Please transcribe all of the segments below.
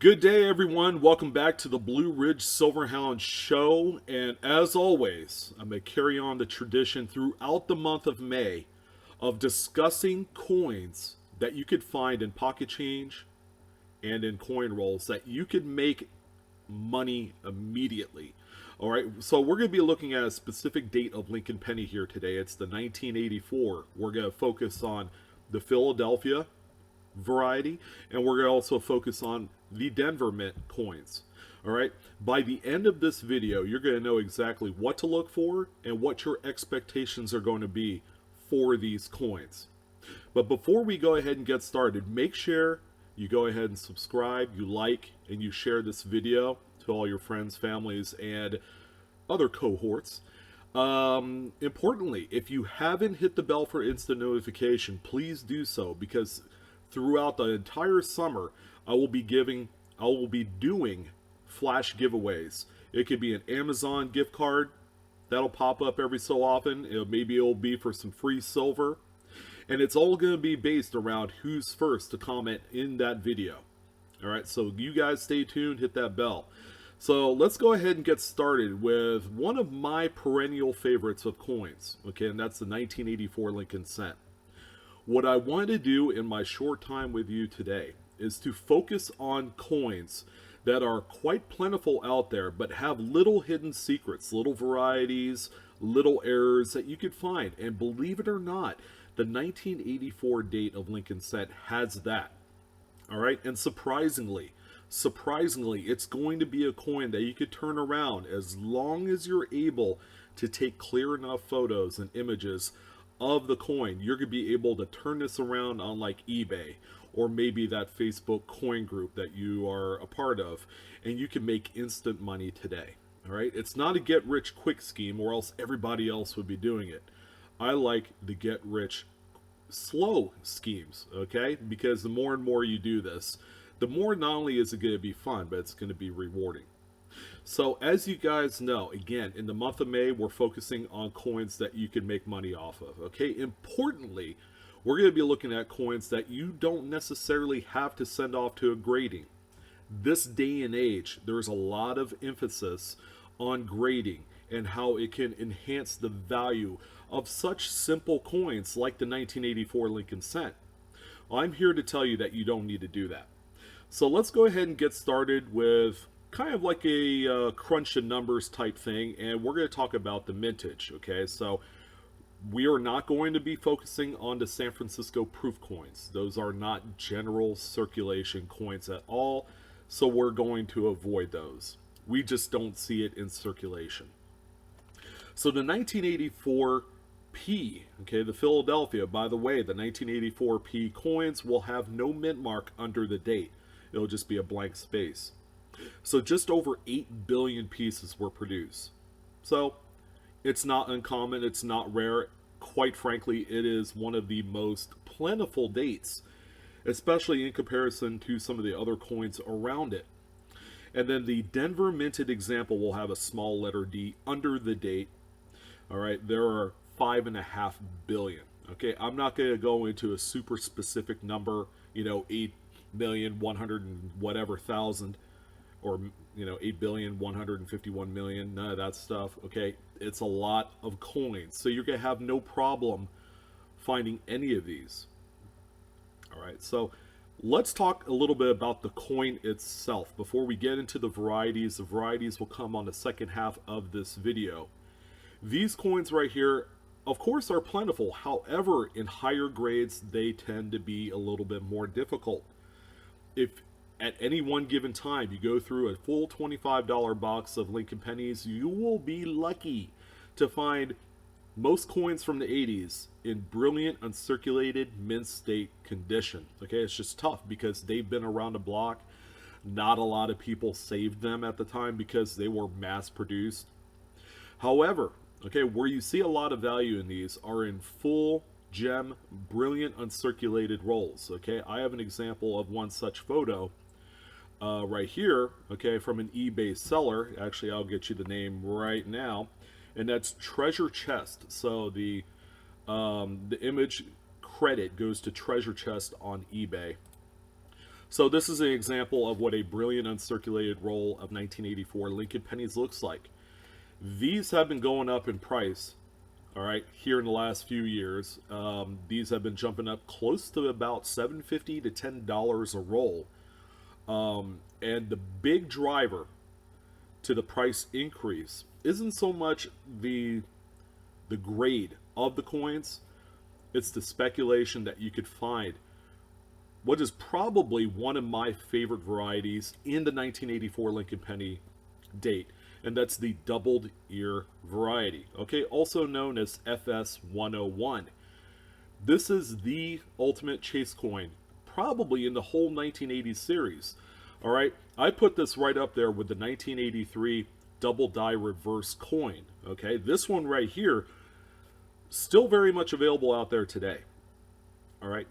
Good day, everyone. Welcome back to the Blue Ridge Silverhound Show. And as always, I'm going to carry on the tradition throughout the month of May of discussing coins that you could find in pocket change and in coin rolls that you could make money immediately. All right, so we're going to be looking at a specific date of Lincoln Penny here today. It's the 1984. We're going to focus on the Philadelphia variety, and we're going to also focus on the Denver Mint coins. All right, by the end of this video, you're going to know exactly what to look for and what your expectations are going to be for these coins. But before we go ahead and get started, make sure you go ahead and subscribe, you like, and you share this video to all your friends, families, and other cohorts. Importantly, if you haven't hit the bell for instant notification, please do so, because throughout the entire summer, I will be doing flash giveaways. It could be an Amazon gift card that'll pop up every so often. Maybe it'll be for some free silver. And it's all going to be based around who's first to comment in that video. All right, so you guys stay tuned, hit that bell. So let's go ahead and get started with one of my perennial favorites of coins. Okay, and that's the 1984 Lincoln cent. What I want to do in my short time with you today is to focus on coins that are quite plentiful out there, but have little hidden secrets, little varieties, little errors that you could find. And believe it or not, the 1984 date of Lincoln cent has that. All right, and surprisingly, it's going to be a coin that you could turn around as long as you're able to take clear enough photos and images of the coin. You're going to be able to turn this around on like eBay or maybe that Facebook coin group that you are a part of, and you can make instant money today. All right, it's not a get rich quick scheme, or else everybody else would be doing it. I like the get rich slow schemes, okay? Because the more and more you do this, the more not only is it going to be fun, but it's going to be rewarding. So as you guys know, again, in the month of May, we're focusing on coins that you can make money off of, okay? Importantly, we're going to be looking at coins that you don't necessarily have to send off to a grading. This day and age, there's a lot of emphasis on grading and how it can enhance the value of such simple coins like the 1984 Lincoln cent. Well, I'm here to tell you that you don't need to do that. So let's go ahead and get started with kind of like a crunch of numbers type thing, and we're going to talk about the mintage. Okay, so we are not going to be focusing on the San Francisco proof coins. Those are not general circulation coins at all, so we're going to avoid those. We just don't see it in circulation. So the 1984 P, okay, the Philadelphia, by the way, the 1984 P coins will have no mint mark under the date. It'll just be a blank space. So just over 8 billion pieces were produced. So it's not uncommon, it's not rare. Quite frankly, it is one of the most plentiful dates, especially in comparison to some of the other coins around it. And then the Denver minted example will have a small letter D under the date. All right, there are 5.5 billion. Okay, I'm not going to go into a super specific number, 8,100,000 and whatever thousand, or 8,151,000,000. None of that stuff. Okay, it's a lot of coins, so you're gonna have no problem finding any of these. All right, so let's talk a little bit about the coin itself before we get into the varieties. The varieties will come on the second half of this video. These coins right here, of course, are plentiful. However, in higher grades, they tend to be a little bit more difficult. If at any one given time you go through a full $25 box of Lincoln pennies, you will be lucky to find most coins from the 80s in brilliant uncirculated mint state condition. Okay, it's just tough because they've been around the block. Not a lot of people saved them at the time because they were mass produced. However, okay, where you see a lot of value in these are in full gem, brilliant uncirculated rolls. Okay, I have an example of one such photo right here, okay, from an eBay seller. Actually, I'll get you the name right now, and that's Treasure Chest. So the image credit goes to Treasure Chest on eBay. So this is an example of what a brilliant uncirculated roll of 1984 Lincoln pennies looks like. These have been going up in price, all right, here in the last few years. These have been jumping up close to about $7.50 to $10 a roll. And the big driver to the price increase isn't so much the grade of the coins, it's the speculation that you could find what is probably one of my favorite varieties in the 1984 Lincoln penny date, and that's the doubled ear variety, okay, also known as FS 101. This is the ultimate chase coin, probably in the whole 1980s series. All right, I put this right up there with the 1983 double die reverse coin. Okay, this one right here, still very much available out there today. All right,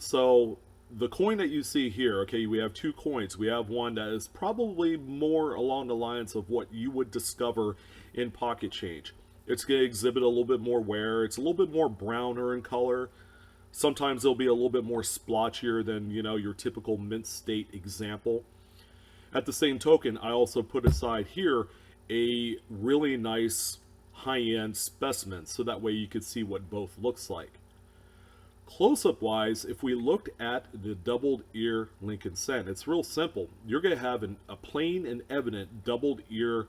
so the coin that you see here, okay, we have two coins. We have one that is probably more along the lines of what you would discover in pocket change. It's going to exhibit a little bit more wear. It's a little bit more browner in color. Sometimes it'll be a little bit more splotchier than, you know, your typical mint state example. At the same token, I also put aside here a really nice high-end specimen, so that way you could see what both looks like. Close-up wise, if we looked at the doubled ear Lincoln cent, it's real simple. You're going to have a plain and evident doubled ear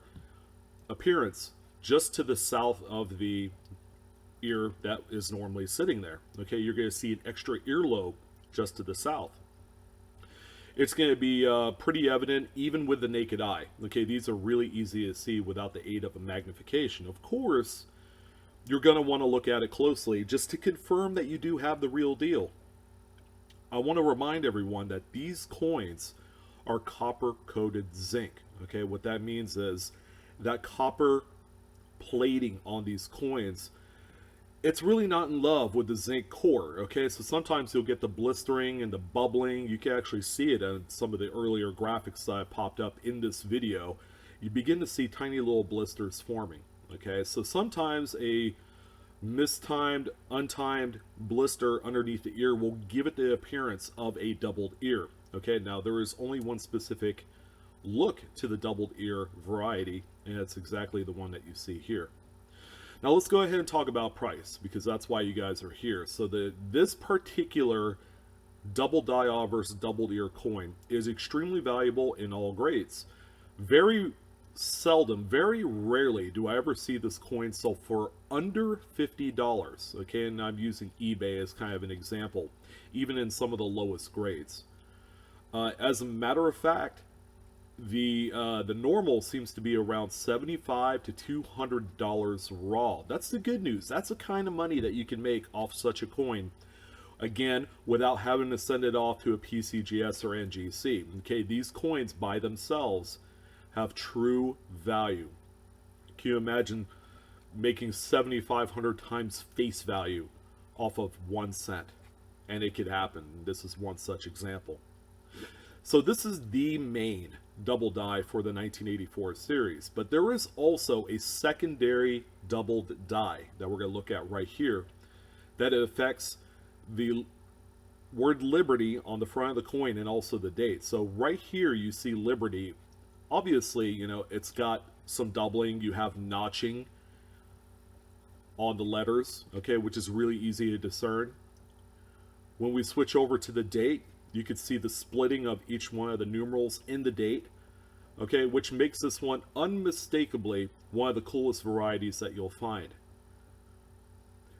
appearance just to the south of the ear that is normally sitting there. Okay, you're going to see an extra earlobe just to the south. It's going to be pretty evident even with the naked eye. Okay, these are really easy to see without the aid of a magnification. Of course, you're going to want to look at it closely just to confirm that you do have the real deal. I want to remind everyone that these coins are copper-coated zinc. Okay, what that means is that copper plating on these coins, it's really not in love with the zinc core. Okay, so sometimes you'll get the blistering and the bubbling. You can actually see it in some of the earlier graphics that popped up in this video. You begin to see tiny little blisters forming. Okay, so sometimes a mistimed, untimed blister underneath the ear will give it the appearance of a doubled ear. Okay, now there is only one specific look to the doubled ear variety, and it's exactly the one that you see here. Now let's go ahead and talk about price, because that's why you guys are here. So this particular double die versus doubled ear coin is extremely valuable in all grades. Very seldom, very rarely do I ever see this coin sold for under $50. Okay, and I'm using eBay as kind of an example, even in some of the lowest grades. As a matter of fact, the normal seems to be around $75 to $200 raw. That's the good news. That's the kind of money that you can make off such a coin. Again, without having to send it off to a PCGS or NGC. Okay, these coins by themselves have true value. Can you imagine making 7,500 times face value off of 1 cent? And it could happen. This is one such example. So this is the main double die for the 1984 series, but there is also a secondary doubled die that we're going to look at right here that affects the word Liberty on the front of the coin and also the date. So right here you see Liberty. Obviously, you know, it's got some doubling. You have notching on the letters, okay, which is really easy to discern. When we switch over to the date, you can see the splitting of each one of the numerals in the date, okay, which makes this one unmistakably one of the coolest varieties that you'll find.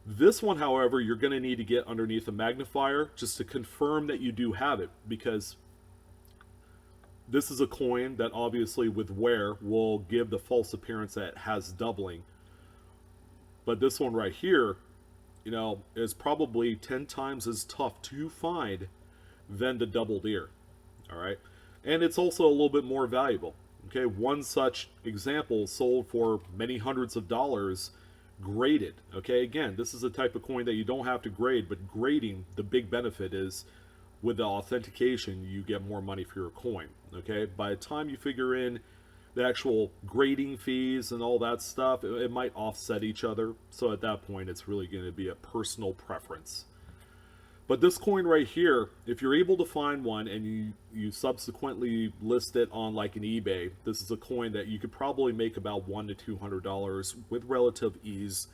This one, however, you're going to need to get underneath a magnifier just to confirm that you do have it, because this is a coin that obviously with wear will give the false appearance that it has doubling. But this one right here, you know, is probably 10 times as tough to find than the doubled ear. All right, and it's also a little bit more valuable. Okay, one such example sold for many hundreds of dollars, graded. Okay, again, this is a type of coin that you don't have to grade, but grading, the big benefit is with the authentication, you get more money for your coin. Okay, by the time you figure in the actual grading fees and all that stuff, it might offset each other. So at that point, it's really going to be a personal preference. But this coin right here, if you're able to find one and you subsequently list it on like an eBay, this is a coin that you could probably make about $100 to $200 with relative ease.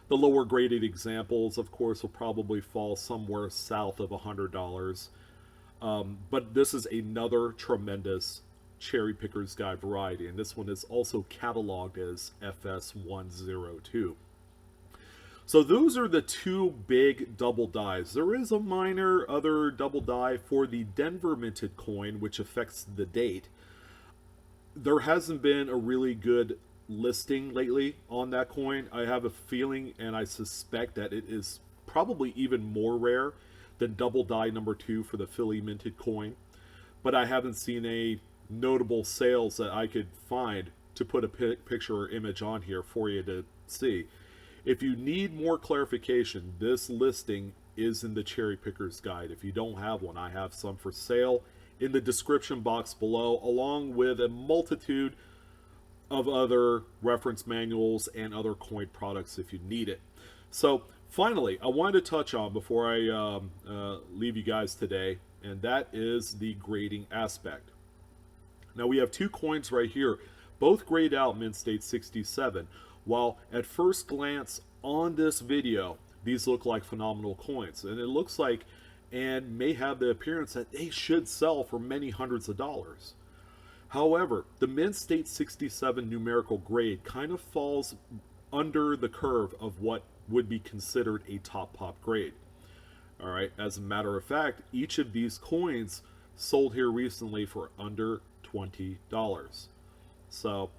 The lower graded examples, of course, will probably fall somewhere south of $100. But this is another tremendous cherry picker's guide variety, and this one is also cataloged as FS102. So those are the two big double dies. There is a minor other double die for the Denver minted coin, which affects the date. There hasn't been a really good listing lately on that coin. I have a feeling and I suspect that it is probably even more rare than double die number 2 for the Philly minted coin. But I haven't seen a notable sales that I could find to put a picture or image on here for you to see. If you need more clarification, this listing is in the Cherry Picker's Guide. If you don't have one, I have some for sale in the description box below, along with a multitude of other reference manuals and other coin products if you need it. So finally, I wanted to touch on before I leave you guys today, and that is the grading aspect. Now we have two coins right here, both grayed out mint state 67. While at first glance on this video, these look like phenomenal coins, and it looks like and may have the appearance that they should sell for many hundreds of dollars. However, the mint state 67 numerical grade kind of falls under the curve of what would be considered a top pop grade. All right, as a matter of fact, each of these coins sold here recently for under $20. So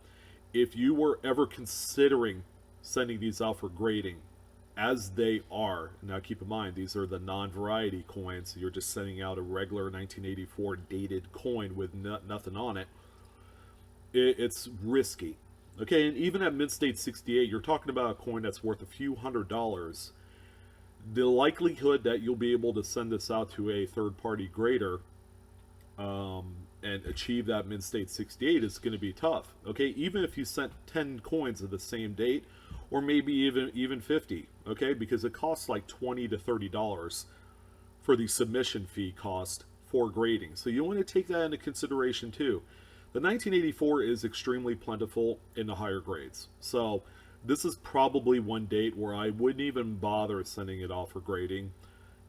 if you were ever considering sending these out for grading, as they are, now keep in mind these are the non-variety coins, so you're just sending out a regular 1984 dated coin with nothing on it, it's risky. Okay, and even at mint state 68, you're talking about a coin that's worth a few $100s. The likelihood that you'll be able to send this out to a third-party grader and achieve that mint state 68 is going to be tough. Okay, even if you sent 10 coins of the same date, or maybe even 50. Okay, because it costs like $20 to $30 for the submission fee cost for grading. So you want to take that into consideration too. The 1984 is extremely plentiful in the higher grades. So this is probably one date where I wouldn't even bother sending it off for grading,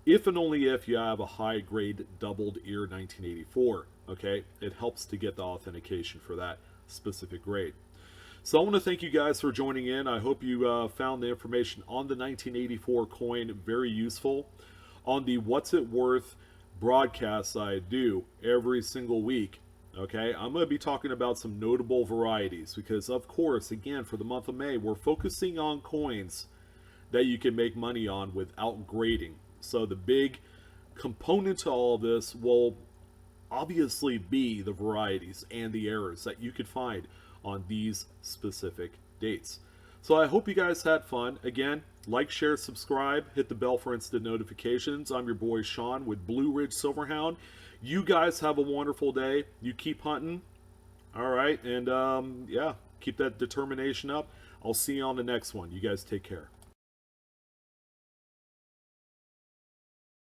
if and only if you have a high grade doubled ear 1984. Okay, it helps to get the authentication for that specific grade. So I want to thank you guys for joining in. I hope you found the information on the 1984 coin very useful. On the What's It Worth broadcasts I do every single week, okay, I'm going to be talking about some notable varieties because, of course, again, for the month of May, we're focusing on coins that you can make money on without grading. So the big component to all of this will obviously be the varieties and the errors that you could find on these specific dates. So I hope you guys had fun. Again, like, share, subscribe, hit the bell for instant notifications. I'm your boy Sean with Blue Ridge Silverhound. You guys have a wonderful day. You keep hunting. All right, and yeah, keep that determination up. I'll see you on the next one. You guys take care.